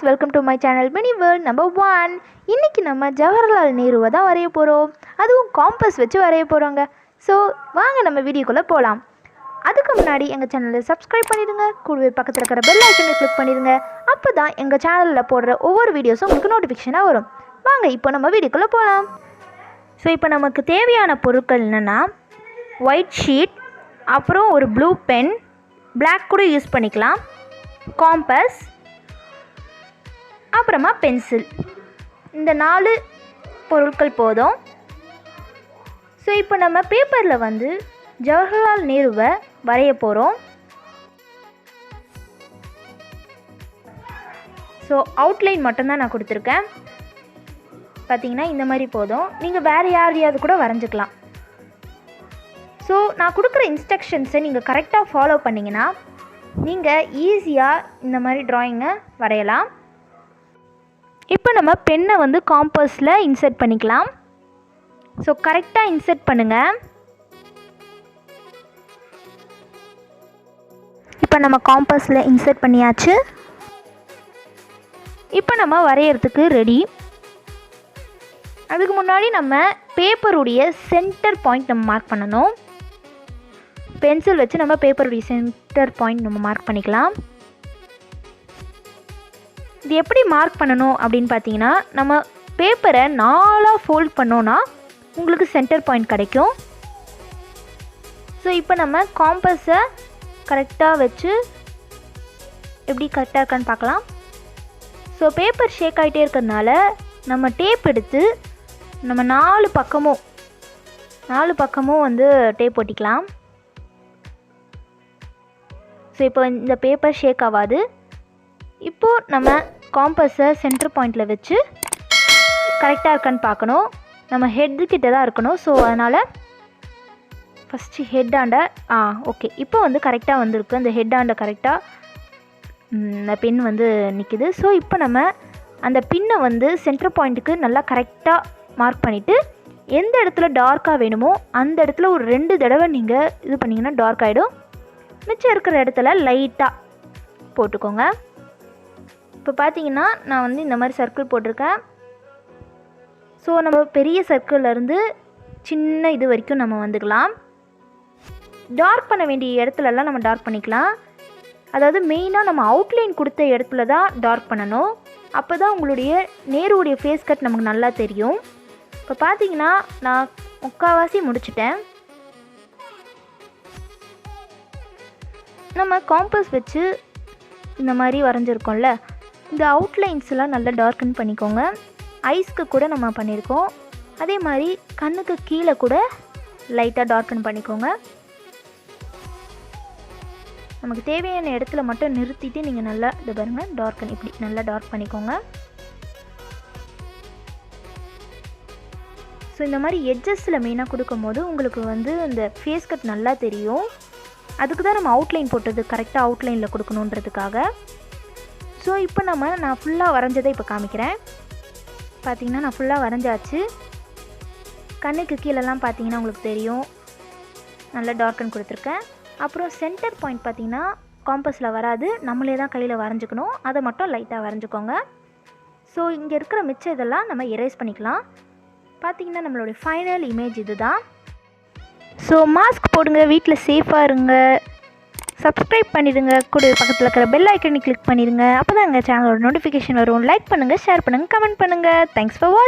Welcome to my channel mini world number 1. இன்றைக்கி நம்ம ஜவஹர்லால் நேருவை தான் வரைய போகிறோம். அதுவும் காம்பஸ் வச்சு வரைய போகிறோங்க. ஸோ வாங்க நம்ம வீடியோக்குள்ளே போகலாம். அதுக்கு முன்னாடி எங்கள் சேனலை சப்ஸ்கிரைப் பண்ணிடுங்க. கூடவே பக்கத்தில் இருக்கிற பெல் ஐக்கனை கிளிக் பண்ணிடுங்க. அப்போ தான் எங்கள் சேனலில் போடுற ஒவ்வொரு வீடியோஸும் உங்களுக்கு நோட்டிஃபிகேஷனாக வரும். வாங்க இப்போ நம்ம வீடியோக்குள்ளே போகலாம். ஸோ இப்போ நமக்கு தேவையான பொருட்கள் என்னென்னா ஒயிட் ஷீட், அப்புறம் ஒரு ப்ளூ பென், பிளாக் கூட யூஸ் பண்ணிக்கலாம், காம்பஸ், அப்புறமா பென்சில். இந்த 4 பொருட்கள் போதும். ஸோ இப்போ நம்ம பேப்பரில் வந்து ஜவஹர்லால் நேருவை வரைய போகிறோம். ஸோ அவுட்லைன் மட்டும்தான் நான் கொடுத்துருக்கேன். பார்த்தீங்கன்னா இந்த மாதிரி போதும். நீங்கள் வேறு யாரையாவது கூட வரைஞ்சிக்கலாம். ஸோ நான் கொடுக்குற இன்ஸ்ட்ரக்ஷன்ஸை நீங்கள் கரெக்டாக ஃபாலோ பண்ணிங்கன்னா நீங்கள் ஈஸியாக இந்த மாதிரி ட்ராயிங்கை வரையலாம். இப்போ நம்ம பென்னை வந்து காம்பஸில் இன்சர்ட் பண்ணிக்கலாம். ஸோ கரெக்டாக இன்சர்ட் பண்ணுங்கள். இப்போ நம்ம காம்பஸில் இன்சர்ட் பண்ணியாச்சு. இப்போ நம்ம வரையறதுக்கு ரெடி. அதுக்கு முன்னாடி நம்ம பேப்பருடைய சென்டர் பாயிண்ட் நம்ம மார்க் பண்ணணும். பென்சில் வச்சு நம்ம பேப்பருடைய சென்டர் பாயிண்ட் நம்ம மார்க் பண்ணிக்கலாம். இது எப்படி மார்க் பண்ணணும் அப்படின்னு பார்த்தீங்கன்னா, நம்ம பேப்பரை 4 ஃபோல்ட் பண்ணோன்னா உங்களுக்கு சென்டர் பாயிண்ட் கிடைக்கும். ஸோ இப்போ நம்ம காம்பஸை கரெக்டாக வச்சு எப்படி கரெக்டாக இருக்கான்னு பார்க்கலாம். ஸோ பேப்பர் ஷேக் ஆகிட்டே இருக்கிறதுனால நம்ம டேப் எடுத்து நம்ம 4 பக்கமும் வந்து டேப் ஒட்டிக்கலாம். ஸோ இப்போ இந்த பேப்பர் ஷேக் ஆகாது. இப்போது நம்ம காம்பஸை சென்டர் பாயிண்டில் வச்சு கரெக்டாக இருக்கான்னு பார்க்கணும். நம்ம ஹெட்டுக்கிட்ட தான் இருக்கணும். ஸோ அதனால் ஃபஸ்ட்டு ஹெட்டாண்ட ஓகே, இப்போ வந்து கரெக்டாக வந்திருக்கு. அந்த ஹெட்டாண்ட கரெக்டாக இந்த பென் வந்து நிற்கிது. ஸோ இப்போ நம்ம அந்த பின்னை வந்து சென்டர் பாயிண்ட்டுக்கு நல்லா கரெக்டாக மார்க் பண்ணிவிட்டு எந்த இடத்துல டார்க்காக வேணுமோ அந்த இடத்துல ஒரு 2 தடவை நீங்கள் இது பண்ணிங்கன்னா டார்க் ஆகிடும். மிச்சம் இருக்கிற இடத்துல லைட்டாக போட்டுக்கோங்க. இப்போ பார்த்தீங்கன்னா நான் வந்து இந்த மாதிரி சர்க்கிள் போட்டிருக்கேன். ஸோ நம்ம பெரிய சர்க்கிள்லேருந்து சின்ன இது வரைக்கும் நம்ம வந்துக்கலாம். டார்க் பண்ண வேண்டிய இடத்துலலாம் நம்ம டார்க் பண்ணிக்கலாம். அதாவது மெயினாக நம்ம அவுட்லைன் கொடுத்த இடத்துல தான் டார்க் பண்ணணும். அப்போ தான் உங்களுடைய நேருடைய ஃபேஸ் கட் நமக்கு நல்லா தெரியும். இப்போ பார்த்தீங்கன்னா நான் முக்கால்வாசி முடிச்சிட்டேன். நம்ம காம்பஸ் வச்சு இந்த மாதிரி வரைஞ்சிருக்கோம்ல, இந்த அவுட்லைன்ஸ்லாம் நல்லா டார்க்கன் பண்ணிக்கோங்க. ஐஸ்க்கு கூட நம்ம பண்ணியிருக்கோம். அதே மாதிரி கண்ணுக்கு கீழே கூட லைட்டாக டார்க்கன் பண்ணிக்கோங்க. நமக்கு தேவையான இடத்துல மட்டும் நிறுத்திட்டு நீங்கள் நல்லா இது பாருங்கள், டார்க்கன் இப்படி நல்லா டார்க் பண்ணிக்கோங்க. ஸோ இந்த மாதிரி எட்ஜஸில் மெயினாக கொடுக்கும் போது உங்களுக்கு வந்து இந்த ஃபேஸ் கட் நல்லா தெரியும். அதுக்கு தான் நம்ம அவுட்லைன் போட்டது, கரெக்டாக அவுட்லைனில் கொடுக்கணுன்றதுக்காக. ஸோ இப்போ நான் ஃபுல்லாக வரைஞ்சதை இப்போ காமிக்கிறேன். பார்த்தீங்கன்னா நான் ஃபுல்லாக வரைஞ்சாச்சு. கண்ணுக்கு கீழெல்லாம் பார்த்தீங்கன்னா உங்களுக்கு தெரியும், நல்லா டார்க்கன் கொடுத்துருக்கேன். அப்புறம் சென்டர் பாயிண்ட் பார்த்தீங்கன்னா காம்பஸில் வராது, நம்மளே தான் கையில் வரைஞ்சிக்கணும். அதை மட்டும் லைட்டாக வரைஞ்சிக்கோங்க. ஸோ இங்கே இருக்கிற மிச்சம் இதெல்லாம் நம்ம எரேஸ் பண்ணிக்கலாம். பார்த்தீங்கன்னா நம்மளுடைய ஃபைனல் இமேஜ் இது தான். ஸோ மாஸ்க் போடுங்க, வீட்டில் சேஃபாக இருங்க, சப்ஸ்கிரைப் பண்ணிடுங்க, கூட பக்கத்தில் இருக்கிற பெல் ஐக்கனை கிளிக் பண்ணிடுங்க. அப்போ தான் எங்கள் சேனலோட நோட்டிஃபிகேஷன் வரும். லைக் பண்ணுங்கள், ஷேர் பண்ணுங்கள், கமெண்ட் பண்ணுங்கள். தேங்க்ஸ் ஃபார் வாட்சிங்.